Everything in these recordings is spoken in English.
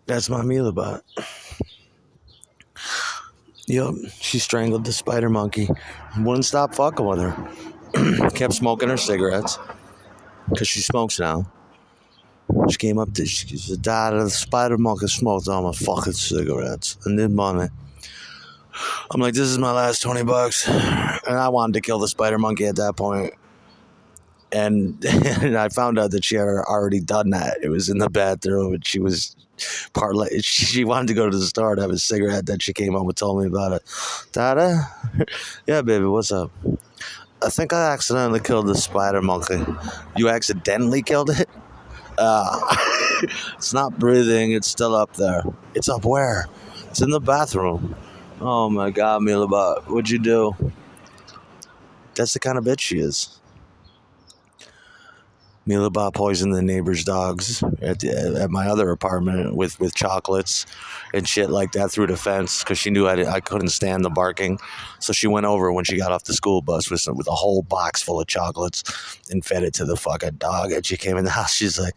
That's my Milabot. Yep, she strangled the spider monkey. Wouldn't stop fucking with her. Kept smoking her cigarettes because she smokes now. She came up to, she said, Dad, the spider monkey smoked all my fucking cigarettes and did money. I'm like, this is my last $20. And I wanted to kill the spider monkey at that point. And I found out that she had already done that. It was in the bathroom, and she was she wanted to go to the store to have a cigarette. Then she came home and told me about it. Dada, yeah, baby, what's up? I think I accidentally killed the spider monkey. You accidentally killed it? Uh, it's not breathing. It's still up there. It's up where? It's in the bathroom. Oh my God, Milabot, what'd you do? That's the kind of bitch she is. Milabot poisoned the neighbor's dogs at my other apartment with chocolates and shit like that through the fence because she knew I couldn't stand the barking. So she went over when she got off the school bus with a whole box full of chocolates and fed it to the fucking dog. And she came in the house. She's like,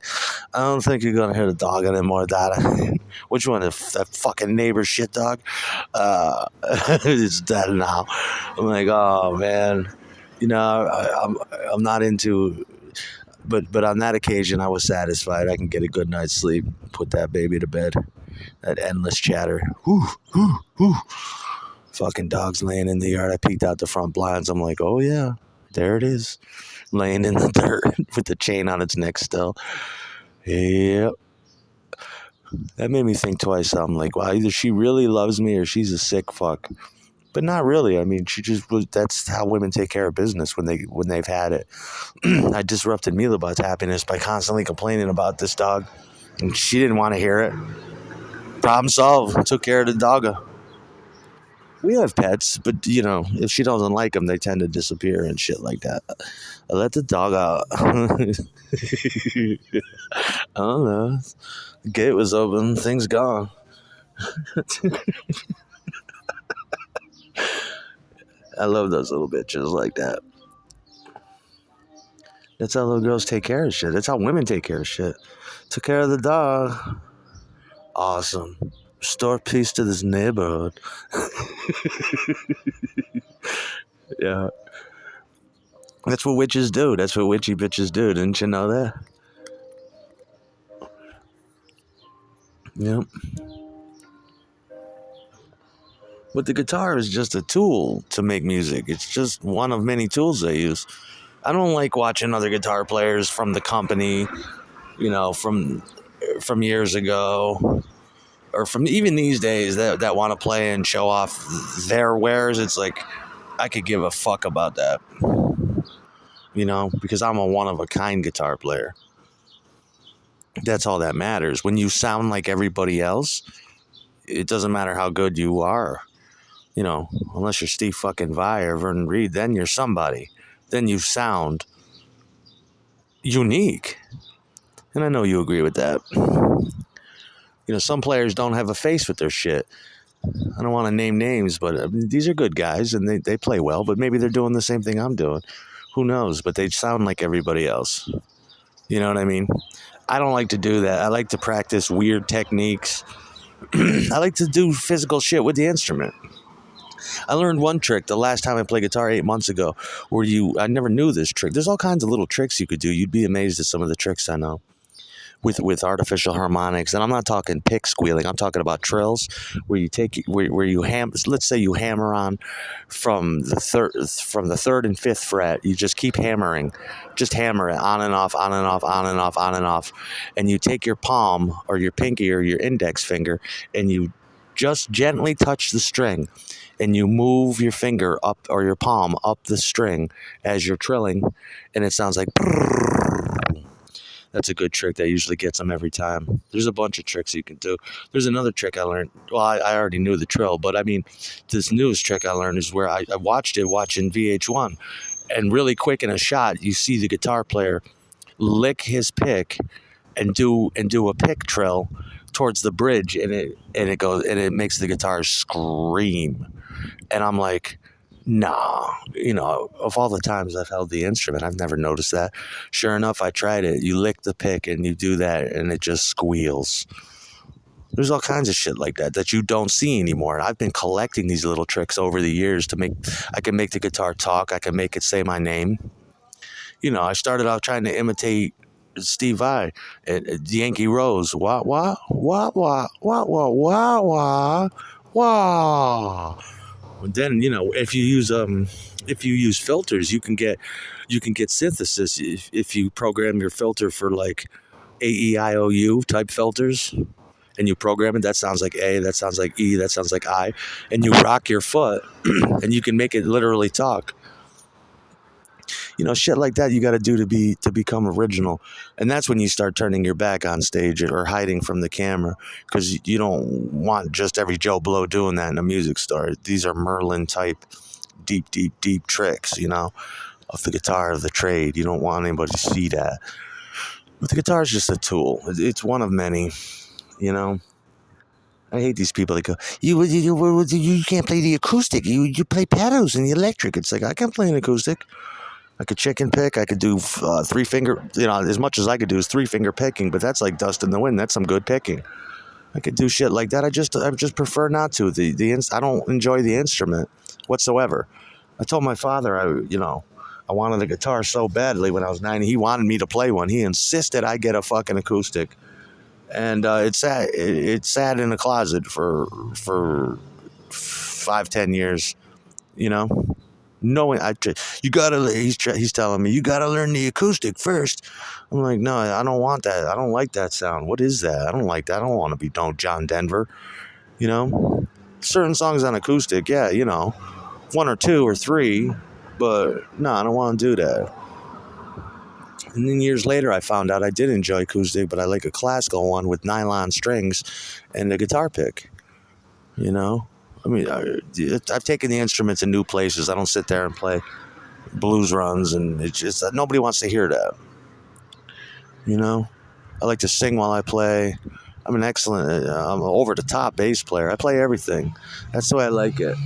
I don't think you're going to hear the dog anymore, Dada. Which one? That fucking neighbor shit dog? It's dead now. I'm like, oh, man. You know, I'm not into... But on that occasion, I was satisfied. I can get a good night's sleep, put that baby to bed. That endless chatter. Whoo, whoo, whoo. Fucking dogs laying in the yard. I peeked out the front blinds. I'm like, oh yeah, there it is. Laying in the dirt with the chain on its neck still. Yep. That made me think twice. I'm like, wow, either she really loves me or she's a sick fuck. But not really. I mean, she just was. That's how women take care of business when they've had it. I disrupted Milabot's happiness by constantly complaining about this dog, and she didn't want to hear it. Problem solved. Took care of the doggo. We have pets, but you know, if she doesn't like them, they tend to disappear and shit like that. I let the dog out. I don't know. The gate was open. Things gone. I love those little bitches like that. That's how little girls take care of shit. That's how women take care of shit. Took care of the dog. Awesome. Restore peace to this neighborhood. Yeah. That's what witches do. That's what witchy bitches do. Didn't you know that? Yep. But the guitar is just a tool to make music. It's just one of many tools they use. I don't like watching other guitar players from the company, you know, from years ago, or from even these days that want to play and show off their wares. It's like I could give a fuck about that, you know, because I'm a one of a kind guitar player. That's all that matters. When you sound like everybody else, it doesn't matter how good you are. You know, unless you're Steve fucking Vai or Vernon Reid, then you're somebody. Then you sound unique. And I know you agree with that. You know, some players don't have a face with their shit. I don't want to name names, but these are good guys and they play well, but maybe they're doing the same thing I'm doing. Who knows? But they sound like everybody else. You know what I mean? I don't like to do that. I like to practice weird techniques. I like to do physical shit with the instrument. I learned one trick the last time I played guitar 8 months ago I never knew this trick. There's all kinds of little tricks you could do. You'd be amazed at some of the tricks I know with artificial harmonics. And I'm not talking pick squealing. I'm talking about trills where you take, where you let's say you hammer on from the third and fifth fret. You just keep hammering, just hammer it on and off, on and off, on and off, on and off. And you take your palm or your pinky or your index finger and you just gently touch the string and you move your finger up or your palm up the string as you're trilling, and it sounds like that's a good trick that usually gets them every time. There's a bunch of tricks you can do. There's another trick I learned. Well, I already knew the trill, but I mean, this newest trick I learned is where I watched it watching VH1, and really quick in a shot, you see the guitar player lick his pick and do a pick trill towards the bridge, and it makes the guitar scream. And I'm like, nah, you know, of all the times I've held the instrument, I've never noticed that. Sure enough, I tried it. You lick the pick and you do that, and it just squeals. There's all kinds of shit like that you don't see anymore. I've been collecting these little tricks over the years to make. I can make the guitar talk. I can make it say my name. I started off trying to imitate Steve Vai at Yankee Rose. Wah wah wah wah wah wah wah wah wah. And then if you use filters, you can get synthesis if you program your filter for like AEIOU type filters. And you program it, that sounds like A, that sounds like E, that sounds like I, and you rock your foot, and you can make it literally talk. Shit like that you got to do to become original, and that's when you start turning your back on stage or hiding from the camera, because you don't want just every Joe Blow doing that in a music store. These are Merlin type, deep tricks, of the guitar of the trade. You don't want anybody to see that. But the guitar is just a tool. It's one of many. I hate these people that go, you can't play the acoustic. You play pedals and the electric. It's like, I can play an acoustic. I could chicken pick. I could do three finger, as much as I could do is 3-finger picking, but that's like dust in the wind. That's some good picking. I could do shit like that. I just prefer not to. I don't enjoy the instrument whatsoever. I told my father, I wanted a guitar so badly when I was 9. He wanted me to play one. He insisted I get a fucking acoustic. And it sat in a closet for 5-10 years, knowing he's telling me, you gotta learn the acoustic first. I'm like, no, I don't want that. I don't like that sound. What is that? I don't like that. I don't want to be John Denver. Certain songs on acoustic, yeah, 1 or 2 or 3, but no, I don't want to do that. And then years later, I found out I did enjoy acoustic, but I like a classical one with nylon strings and a guitar pick. I've taken the instrument to new places. I don't sit there and play blues runs, and it's just nobody wants to hear that. I like to sing while I play. I'm an over-the-top bass player. I play everything. That's the way I like it.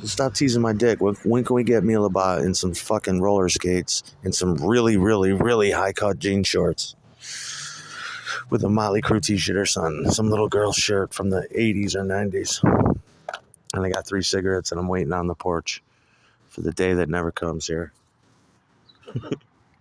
Stop teasing my dick. When can we get Mila Ba in some fucking roller skates and some really, really, really high-cut jean shorts with a Motley Crue t-shirt or something, some little girl shirt from the 80s or 90s. And I got 3 cigarettes and I'm waiting on the porch for the day that never comes here.